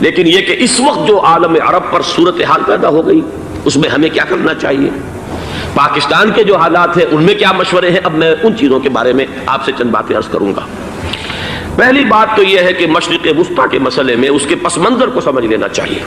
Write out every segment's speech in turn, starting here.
لیکن یہ کہ اس وقت جو عالم عرب پر صورتحال پیدا ہو گئی اس میں ہمیں کیا کرنا چاہیے، پاکستان کے جو حالات ہیں ان میں کیا مشورے ہیں، اب میں ان چیزوں کے بارے میں آپ سے چند باتیں عرض کروں گا۔ پہلی بات تو یہ ہے کہ مشرق وسطیٰ کے مسئلے میں اس کے پس منظر کو سمجھ لینا چاہیے۔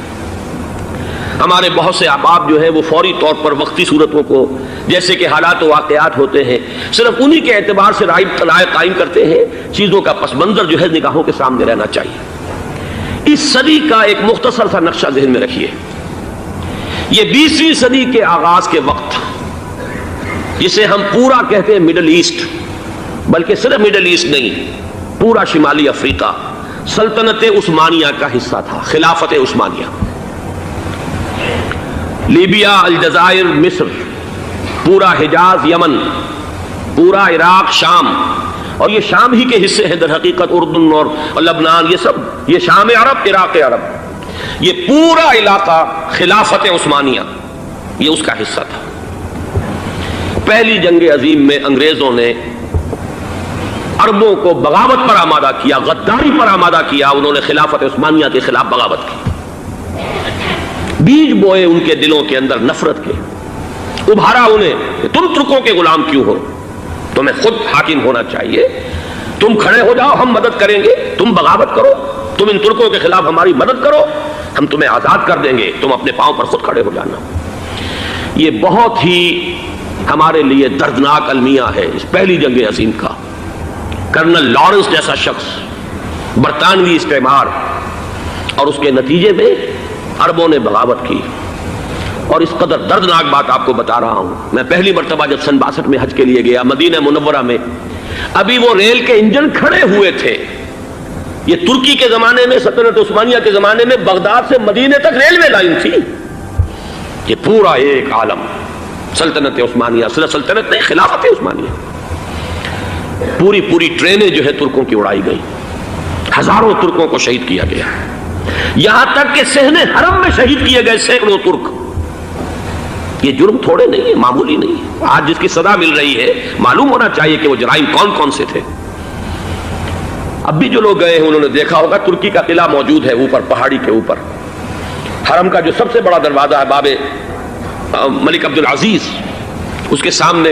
ہمارے بہت سے احباب جو ہیں وہ فوری طور پر وقتی صورتوں کو، جیسے کہ حالات و واقعات ہوتے ہیں، صرف انہی کے اعتبار سے رائے قائم کرتے ہیں، چیزوں کا پس منظر جو ہے نگاہوں کے سامنے رہنا چاہیے۔ اس صدی کا ایک مختصر سا نقشہ ذہن میں رکھیے۔ یہ 20ویں صدی کے آغاز کے وقت، جسے ہم پورا کہتے ہیں مڈل ایسٹ، بلکہ صرف مڈل ایسٹ نہیں، پورا شمالی افریقہ سلطنت عثمانیہ کا حصہ تھا، خلافت عثمانیہ۔ لیبیا، الجزائر، مصر، پورا حجاز، یمن، پورا عراق، شام، اور یہ شام ہی کے حصے ہیں در حقیقت، اردن اور لبنان، یہ سب یہ شام عرب، عراق عرب، یہ پورا علاقہ خلافت عثمانیہ یہ اس کا حصہ تھا۔ پہلی جنگ عظیم میں انگریزوں نے عربوں کو بغاوت پر آمادہ کیا، غداری پر آمادہ کیا، انہوں نے خلافت عثمانیہ کے خلاف بغاوت کی، بیج بوئے ان کے دلوں کے اندر نفرت کے، ابھارا انہیں کہ تم ترکوں کے غلام کیوں ہو، تمہیں خود حاکم ہونا چاہیے، تم کھڑے ہو جاؤ، ہم مدد کریں گے، تم بغاوت کرو، تم ان ترکوں کے خلاف ہماری مدد کرو، ہم تمہیں آزاد کر دیں گے، تم اپنے پاؤں پر خود کھڑے ہو جانا۔ یہ بہت ہی ہمارے لیے دردناک المیہ ہے اس پہلی جنگ عظیم کا۔ کرنل لارنس جیسا شخص، برطانوی استعمار، اور اس کے نتیجے میں عربوں نے بغاوت کی۔ اور اس قدر دردناک بات آپ کو بتا رہا ہوں، میں پہلی مرتبہ جب سن 62 میں حج کے لیے گیا مدینہ منورہ میں، ابھی وہ ریل کے انجن کھڑے ہوئے تھے۔ یہ ترکی کے زمانے میں، سلطنت عثمانیہ کے زمانے میں بغداد سے مدینے تک ریلوے لائن تھی۔ یہ پورا ایک عالم سلطنت عثمانیہ، صرف سلطنت نہیں، خلافت عثمانیہ، پوری ٹرینیں جو ہے ترکوں کی اڑائی گئی، ہزاروں ترکوں کو شہید کیا گیا، یہاں تک کہ صحن حرم میں شہید کیے گئے سینکڑوں ترک۔ یہ جرم تھوڑے نہیں ہے، معمولی نہیں ہے۔ آج جس کی سزا مل رہی ہے، معلوم ہونا چاہیے کہ وہ جرائم کون کون سے تھے۔ اب بھی جو لوگ گئے ہیں انہوں نے دیکھا ہوگا ترکی کا قلعہ موجود ہے اوپر پہاڑی کے اوپر، حرم کا جو سب سے بڑا دروازہ ہے باب ملک عبد العزیز، اس کے سامنے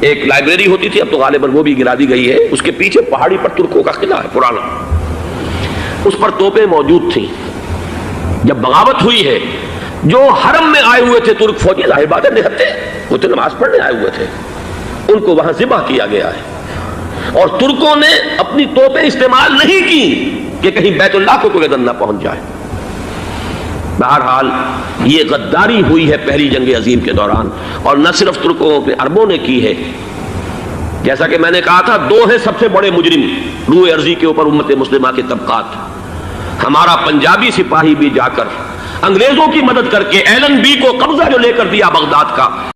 ایک لائبریری ہوتی تھی، اب تو غالباً وہ بھی گرا دی گئی ہے، اس کے پیچھے پہاڑی پر ترکوں کا قلعہ ہے پرانا، اس پر توپیں موجود تھیں۔ جب بغاوت ہوئی ہے، جو حرم میں آئے ہوئے تھے ترک فوجی، ظاہر بات ہے نہتے، وہ تو نماز پڑھنے آئے ہوئے تھے، ان کو وہاں ذبح کیا گیا ہے، اور ترکوں نے اپنی توپیں استعمال نہیں کی کہ کہیں بیت اللہ کو کوئی اذن نہ پہنچ جائے۔ بہرحال یہ غداری ہوئی ہے پہلی جنگ عظیم کے دوران، اور نہ صرف ترکوں پہ عربوں نے کی ہے۔ جیسا کہ میں نے کہا تھا، دو ہیں سب سے بڑے مجرم روئے ارضی کے اوپر امت مسلمہ کے طبقات۔ ہمارا پنجابی سپاہی بھی جا کر انگریزوں کی مدد کر کے ایلن بی کو قبضہ جو لے کر دیا بغداد کا،